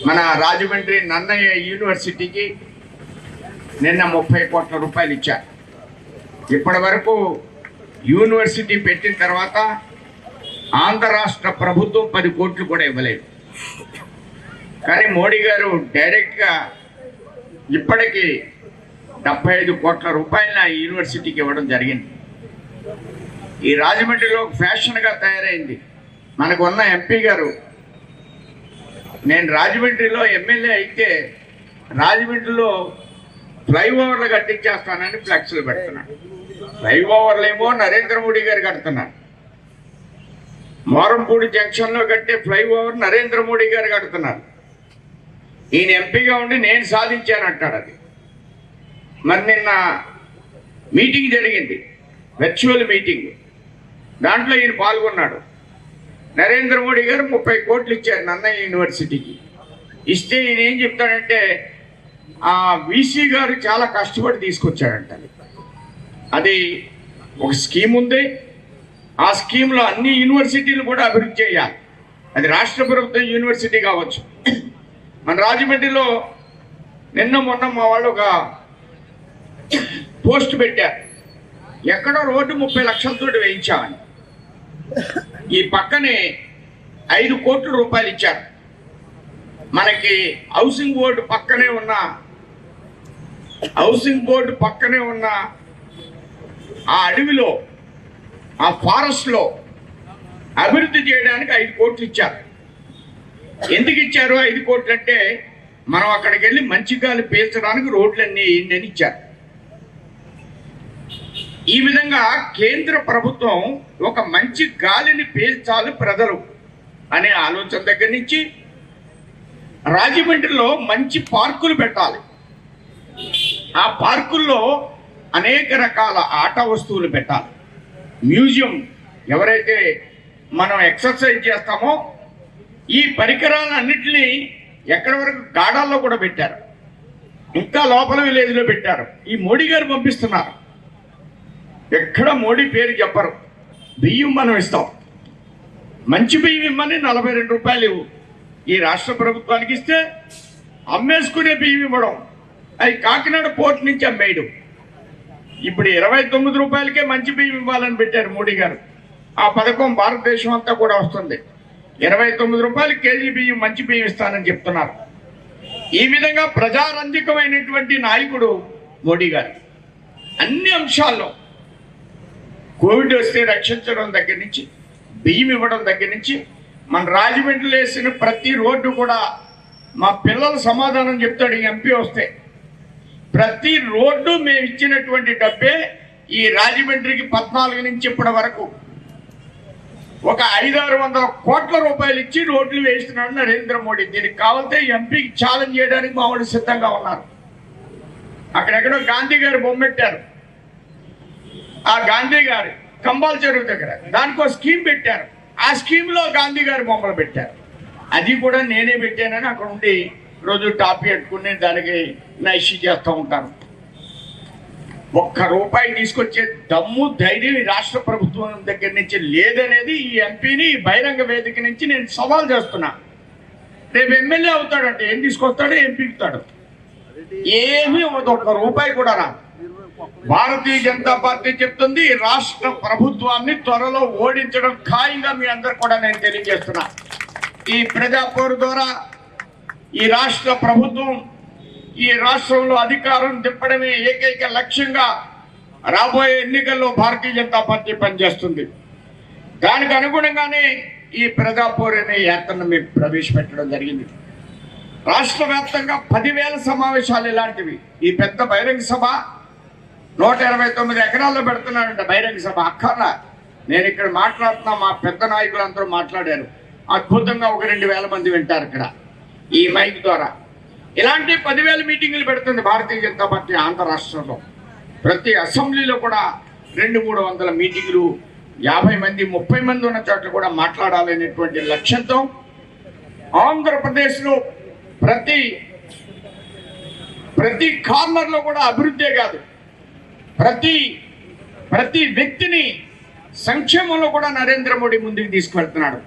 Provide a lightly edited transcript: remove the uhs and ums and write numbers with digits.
మన రాజమండ్రి నన్నయ్య యూనివర్సిటీకి నిన్న 30 కోట్ల రూపాయలు ఇచ్చారు. ఇప్పటి వరకు యూనివర్సిటీ పెట్టిన తర్వాత ఆంధ్ర రాష్ట్ర ప్రభుత్వం 10 కోట్లు కూడా ఇవ్వలేదు. కానీ మోడీ గారు డైరెక్ట్గా ఇప్పటికీ 75 కోట్ల రూపాయల యూనివర్సిటీకి ఇవ్వడం జరిగింది. ఈ రాజమండ్రిలో ఫ్యాషన్గా తయారైంది. మనకు ఉన్న ఎంపీ గారు, నేను రాజమండ్రిలో ఎమ్మెల్యే అయితే రాజమండ్రిలో ఫ్లైఓవర్లు కట్టించేస్తానని ఫ్లెక్స్లు పెడుతున్నాడు. ఫ్లైఓవర్లు ఏమో నరేంద్ర మోడీ గారు కడుతున్నారు. మోరంపూడి జంక్షన్లో కట్టే ఫ్లైఓవర్ నరేంద్ర మోడీ గారు కడుతున్నారు. ఈయన ఎంపీగా ఉండి నేను సాధించానంటాడు. అది మరి నిన్న మీటింగ్ జరిగింది, వర్చువల్ మీటింగ్. దాంట్లో ఈయన పాల్గొన్నాడు. నరేంద్ర మోడీ గారు 30 కోట్లు ఇచ్చారు నన్నయ్య యూనివర్సిటీకి. ఇస్తే ఈయన ఏం చెప్తాడంటే ఆ వీసీ గారు చాలా కష్టపడి తీసుకొచ్చాడంట. అది ఒక స్కీమ్ ఉంది. ఆ స్కీమ్లో అన్ని యూనివర్సిటీలు కూడా అభివృద్ధి చేయాలి. అది రాష్ట్ర ప్రభుత్వ యూనివర్సిటీ కావచ్చు. మన రాజమండ్రిలో నిన్న మొన్న మా వాళ్ళు ఒక పోస్ట్ పెట్టారు, ఎక్కడో రోడ్డు 30 లక్షలతో వేయించామని. ఈ పక్కనే 5 కోట్ల రూపాయలు ఇచ్చారు. మనకి హౌసింగ్ బోర్డు పక్కనే ఉన్న ఆ అడవిలో, ఆ ఫారెస్ట్లో అభివృద్ధి చేయడానికి 5 కోట్లు ఇచ్చారు. ఎందుకు ఇచ్చారు 5 కోట్లు అంటే, మనం అక్కడికి వెళ్ళి మంచి గాలి పీల్చడానికి రోడ్లన్నీ వేయండి ఇచ్చారు. ఈ విధంగా కేంద్ర ప్రభుత్వం ఒక మంచి గాలిని పీల్చాలి ప్రజలు అనే ఆలోచన దగ్గర నుంచి రాజమండ్రిలో మంచి పార్కులు పెట్టాలి. ఆ పార్కుల్లో అనేక రకాల ఆట వస్తువులు పెట్టాలి. మ్యూజియం, ఎవరైతే మనం ఎక్సర్సైజ్ చేస్తామో ఈ పరికరాలన్నింటినీ ఎక్కడి వరకు గాడాల్లో కూడా పెట్టారు, ఇంకా లోపల విలేజ్లో పెట్టారు. ఈ మోడీ గారు పంపిస్తున్నారు. ఎక్కడ మోడీ పేరు చెప్పరు. బియ్యం మనం ఇస్తాం, మంచి బియ్యం ఇమ్మని 42 రూపాయలు ఈ రాష్ట్ర ప్రభుత్వానికి ఇస్తే అమ్మేసుకునే బియ్యం ఇవ్వడం, అది కాకినాడ పోర్ట్ నుంచి అమ్మేయడం. ఇప్పుడు 29 రూపాయలకే మంచి బియ్యం ఇవ్వాలని పెట్టారు మోడీ గారు. ఆ పథకం భారతదేశం అంతా కూడా వస్తుంది. 29 రూపాయలు కేజీ బియ్యం మంచి బియ్యం ఇస్తానని చెప్తున్నారు. ఈ విధంగా ప్రజారంజకమైనటువంటి నాయకుడు మోడీ గారు. అన్ని అంశాల్లో కోవిడ్ వస్తే రక్షించడం దగ్గర నుంచి, బియ్యం ఇవ్వడం దగ్గర నుంచి, మన రాజమండ్రిలో వేసిన ప్రతి రోడ్డు కూడా మా పిల్లలు సమాధానం చెప్తాడు ఈ ఎంపీ వస్తే. ప్రతి రోడ్డు మేము ఇచ్చినటువంటి డబ్బే. ఈ రాజమండ్రికి 14 నుంచి ఇప్పటి వరకు ఒక 500-600 కోట్ల రూపాయలు ఇచ్చి రోడ్లు వేస్తున్నాడు నరేంద్ర మోడీ. దీనికి కావాలంటే ఎంపీకి ఛాలెంజ్ చేయడానికి మా వాళ్ళు సిద్ధంగా ఉన్నారు. అక్కడెక్కడో గాంధీ గారు బొమ్మెట్టారు. ఆ గాంధీ గారు కంబాల చెరువు దగ్గర దానికో స్కీమ్ పెట్టారు. ఆ స్కీమ్లో గాంధీ గారి బొమ్మలు పెట్టారు. అది కూడా నేనే పెట్టానని అక్కడ ఉండి రోజు టాపీ పెట్టుకుని దానికి నైషి చేస్తూ ఉంటాను. 1 రూపాయి తీసుకొచ్చే దమ్ము, ధైర్యం ఈ రాష్ట్ర ప్రభుత్వం దగ్గర నుంచి లేదనేది ఈ ఎంపీని బహిరంగ వేదిక నుంచి నేను సవాల్ చేస్తున్నా. రేపు ఎమ్మెల్యే అవుతాడంటే ఏం తీసుకొస్తాడో, ఏం పీకుతాడు, ఏమీ 1 రూపాయి కూడా రా. భారతీయ జనతా పార్టీ చెప్తుంది, రాష్ట్ర ప్రభుత్వాన్ని త్వరలో ఓడించడం ఖాయంగా మీ అందరు కూడా నేను తెలియజేస్తున్నా. ఈ ప్రజాపోరు ద్వారా ఈ రాష్ట్ర ప్రభుత్వం ఈ రాష్ట్రంలో అధికారం తిప్పడమే ఏకైక లక్ష్యంగా రాబోయే ఎన్నికల్లో భారతీయ జనతా పార్టీ పనిచేస్తుంది. దానికి అనుగుణంగానే ఈ ప్రజాపోరు అనే యాత్రను మేము ప్రవేశపెట్టడం జరిగింది. రాష్ట్ర వ్యాప్తంగా 10,000 సమావేశాలు ఇలాంటివి. ఈ పెద్ద బహిరంగ సభ 129 ఎకరాల్లో పెడుతున్నాడంట బహిరంగ సభ. అక్కర్లా, నేను ఇక్కడ మాట్లాడుతున్నా, మా పెద్ద నాయకులందరూ మాట్లాడారు. అద్భుతంగా 1-2 మంది వింటారు ఇక్కడ ఈ మైక్ ద్వారా. ఇలాంటి 10,000 మీటింగులు పెడుతుంది భారతీయ జనతా పార్టీ ఆంధ్ర రాష్ట్రంలో. ప్రతి అసెంబ్లీలో కూడా 200-300 మీటింగులు, 50 మంది 30 మంది ఉన్న చోట్ల కూడా మాట్లాడాలనేటువంటి లక్ష్యంతో ఆంధ్రప్రదేశ్లో ప్రతి కార్నర్లో కూడా అభివృద్ధే కాదు, ప్రతి వ్యక్తిని సంక్షేమంలో కూడా నరేంద్ర మోడీ ముందుకు తీసుకువెళ్తున్నాడు.